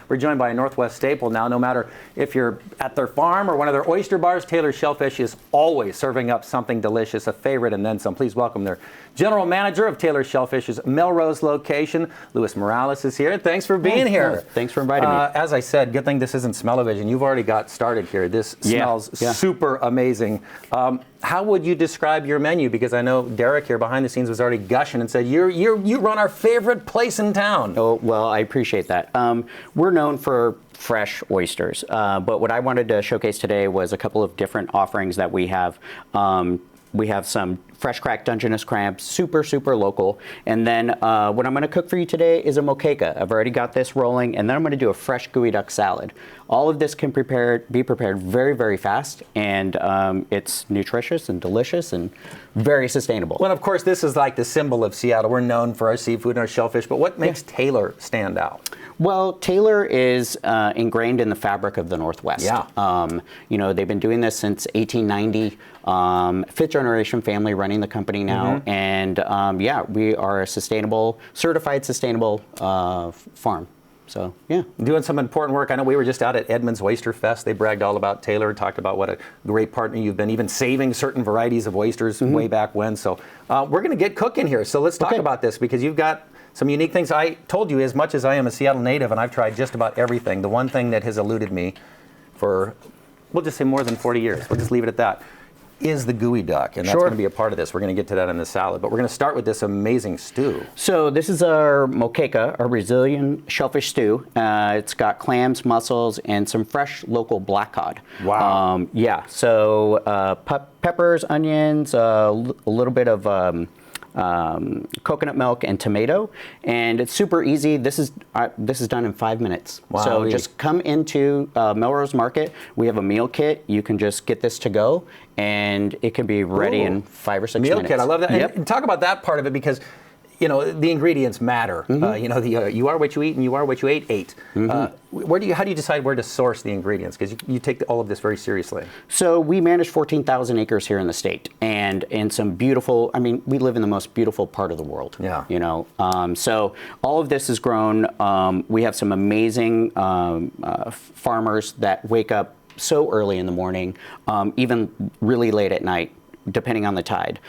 We're joined by a Northwest staple now. No matter if you're at their farm or one of their oyster bars, Taylor Shellfish is always serving up something delicious, a favorite, and then some. Please welcome their general manager of Taylor Shellfish's Melrose location, Luis Morales, is here. Thanks for being here. Thanks for inviting me. As I said, good thing this isn't smell-o-vision. You've already got started here. This smells super amazing. How would you describe your menu? Because I know Derek here behind the scenes was already gushing and said, you run our favorite place in town. Oh, well, I appreciate that. We're known for fresh oysters, but what I wanted to showcase today was a couple of different offerings that we have. We have some fresh cracked Dungeness crabs, super local. And then what I'm going to cook for you today is a moqueca. I've already got this rolling, and then I'm going to do a fresh gooey duck salad. All of this can be prepared very fast, and it's nutritious and delicious and very sustainable. Well, of course, this is like the symbol of Seattle. We're known for our seafood and our shellfish, but what makes Taylor stand out? Well, Taylor is ingrained in the fabric of the Northwest. Yeah. You know, they've been doing this since 1890. Fifth generation family running the company now, and yeah, we are a certified sustainable farm. So yeah, doing some important work. I know we were just out at Edmonds Oyster Fest. They bragged all about Taylor, talked about what a great partner you've been, even saving certain varieties of oysters way back when. So we're going to get cooking here. So let's talk about this, because you've got some unique things. I told you, as much as I am a Seattle native and I've tried just about everything, the one thing that has eluded me for, we'll just say more than 40 years, we'll just leave it at that, is the gooey duck, and that's going to be a part of this. We're going to get to that in the salad, but we're going to start with this amazing stew. So this is our moqueca, our Brazilian shellfish stew. It's got clams, mussels, and some fresh local black cod. Wow. Yeah, so peppers, onions, a little bit of coconut milk and tomato, and it's super easy. This is done in 5 minutes. Wow. So just come into Melrose Market. We have a meal kit. You can just get this to go, and it can be ready in 5 or 6 minutes. Meal kit, I love that. Yep. And talk about that part of it, because you know the ingredients matter. You know, you are what you eat, and you are what you ate. How do you decide where to source the ingredients? Because you take all of this very seriously. So we manage 14,000 acres here in the state, and in some beautiful. I mean, we live in the most beautiful part of the world. Yeah. You know, so all of this is grown. We have some amazing farmers that wake up so early in the morning, even really late at night, depending on the tide,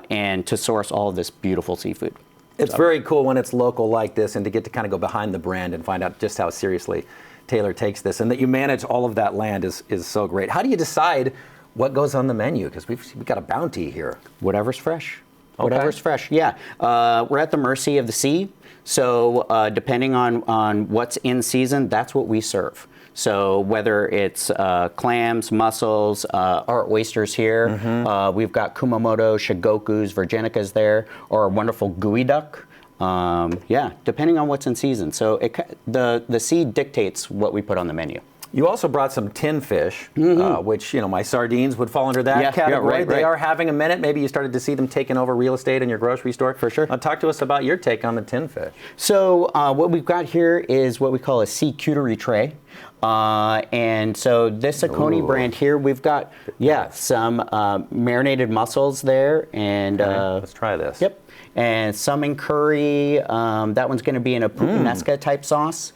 and to source all of this beautiful seafood. It's very cool when it's local like this, and to get to kind of go behind the brand and find out just how seriously Taylor takes this, and that you manage all of that land is so great. How do you decide what goes on the menu? Because we've got a bounty here. Whatever's fresh. Okay. Whatever's fresh, yeah. We're at the mercy of the sea, so depending on what's in season, that's what we serve. So whether it's clams, mussels, our oysters here, we've got Kumamoto, Shigokus, Virginicas there, or a wonderful gooey duck. Yeah, depending on what's in season. So the sea dictates what we put on the menu. You also brought some tin fish, which, you know, my sardines would fall under that category. They are having a minute. Maybe you started to see them taking over real estate in your grocery store. For sure. Talk to us about your take on the tin fish. So what we've got here is what we call a sea cuterie tray. And so this Oconee brand here, we've got, some marinated mussels there. And let's try this. Yep. And some in curry. That one's going to be in a puttanesca type sauce.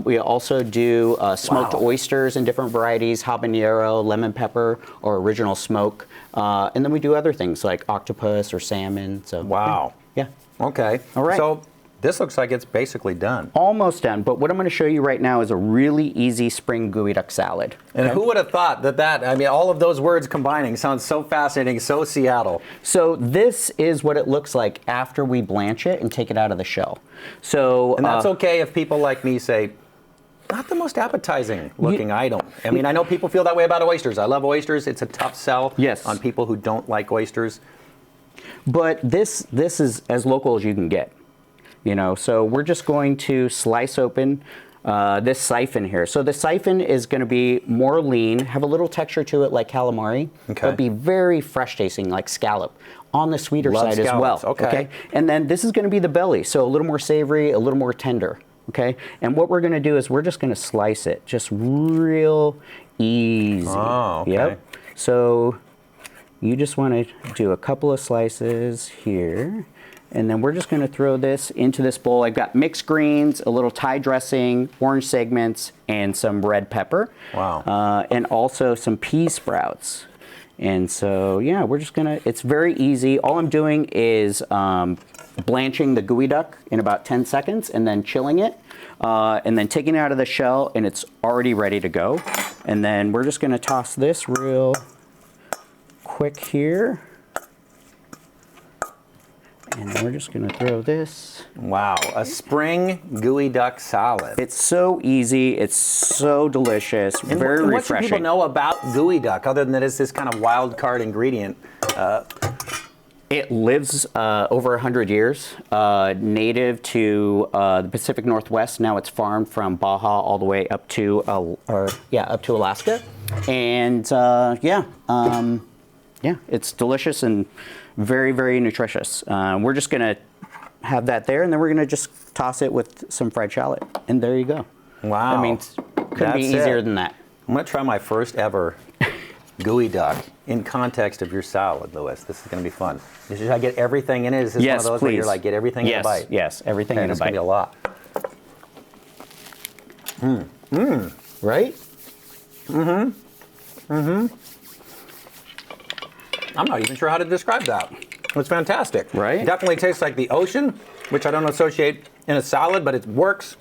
We also do smoked oysters in different varieties, habanero, lemon pepper, or original smoke. And then we do other things like octopus or salmon. So wow. Yeah. Okay. All right. So this looks like it's basically done. Almost done, but what I'm going to show you right now is a really easy spring gooey duck salad. And who would have thought that, I mean, all of those words combining sounds so fascinating, so Seattle. So this is what it looks like after we blanch it and take it out of the shell. So and that's okay if people like me say, not the most appetizing looking item. I mean, I know people feel that way about oysters. I love oysters. It's a tough sell on people who don't like oysters. But this is as local as you can get. You know, so we're just going to slice open this siphon here. So the siphon is going to be more lean, have a little texture to it like calamari, but be very fresh tasting like scallop, on the sweeter side as well. Okay. And then this is going to be the belly, so a little more savory, a little more tender. Okay. And what we're going to do is we're just going to slice it just real easy. Oh, okay. Yep. So you just want to do a couple of slices here. And then we're just going to throw this into this bowl. I've got mixed greens, a little Thai dressing, orange segments, and some red pepper. Wow. And also some pea sprouts. And so, yeah, we're just going to, it's very easy. All I'm doing is blanching the gooey duck in about 10 seconds and then chilling it. And then taking it out of the shell, and it's already ready to go. And then we're just going to toss this real quick here. And we're just going to throw this. Wow, a spring gooey duck salad. It's so easy. It's so delicious. And very what refreshing. should people know about gooey duck, other than that it's this kind of wild card ingredient? It lives over 100 years, native to the Pacific Northwest. Now it's farmed from Baja all the way up to up to Alaska, and it's delicious and very, very nutritious. We're just gonna have that there, and then we're gonna just toss it with some fried shallot, and there you go. Wow, I mean, couldn't be easier than that. I'm gonna try my first ever gooey duck in context of your salad, Louis. This is going to be fun. Should I get everything in it? Is this Yes, one of those please. where you're like, get everything in a bite? Yes, everything Okay, in a this bite. is going to be a lot. Right? I'm not even sure how to describe that. It's fantastic. Right? Definitely tastes like the ocean, which I don't associate in a salad, but it works.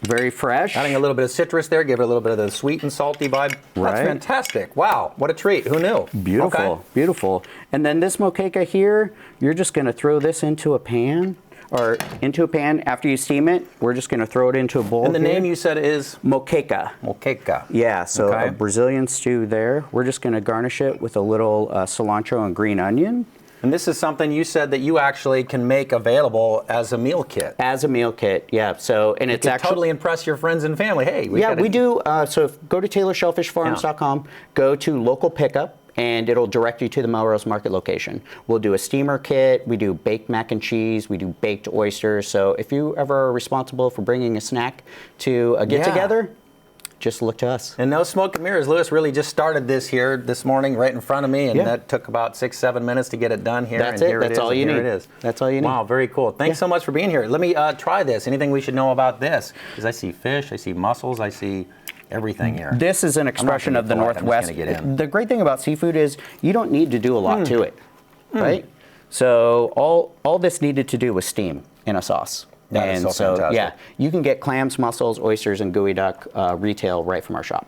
Very fresh. Adding a little bit of citrus there, give it a little bit of the sweet and salty vibe. Right. That's fantastic. Wow, what a treat. Who knew? Beautiful, Okay. beautiful. And then this moqueca here, you're just going to throw this into a pan, after you steam it. We're just going to throw it into a bowl. And the here. name you said is? Moqueca. Moqueca. Yeah, so Okay. a Brazilian stew there. We're just going to garnish it with a little cilantro and green onion. And this is something you said that you actually can make available as a meal kit. As a meal kit, yeah. So, and it's Could actually totally impress your friends and family. Hey, we do. So go to TaylorShellfishFarms.com, go to local pickup, and it'll direct you to the Melrose Market location. We'll do a steamer kit. We do baked mac and cheese. We do baked oysters. So if you ever are responsible for bringing a snack to a get together, just look to us. And no smoke and mirrors. Lewis really just started this here this morning right in front of me, and that took about 6-7 minutes to get it done here. That's and it. Here That's it is, all you and here need. It is. That's all you need. Wow, very cool. Thanks so much for being here. Let me try this. Anything we should know about this? Because I see fish, I see mussels, I see everything here. This is an expression of the I'm just Northwest. gonna get in. The great thing about seafood is you don't need to do a lot to it, right? So all this needed to do was steam in a sauce. That is so fantastic. yeah, you can get clams, mussels, oysters, and gooey duck retail right from our shop.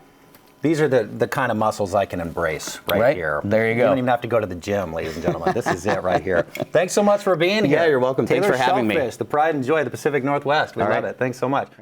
These are the kind of mussels I can embrace right here. There you go. You don't even have to go to the gym, ladies and gentlemen. This is it right here. Thanks so much for being here. Yeah, you're welcome. Thanks Taylor for having me. Shellfish, the pride and joy of the Pacific Northwest. We All love right. it. Thanks so much.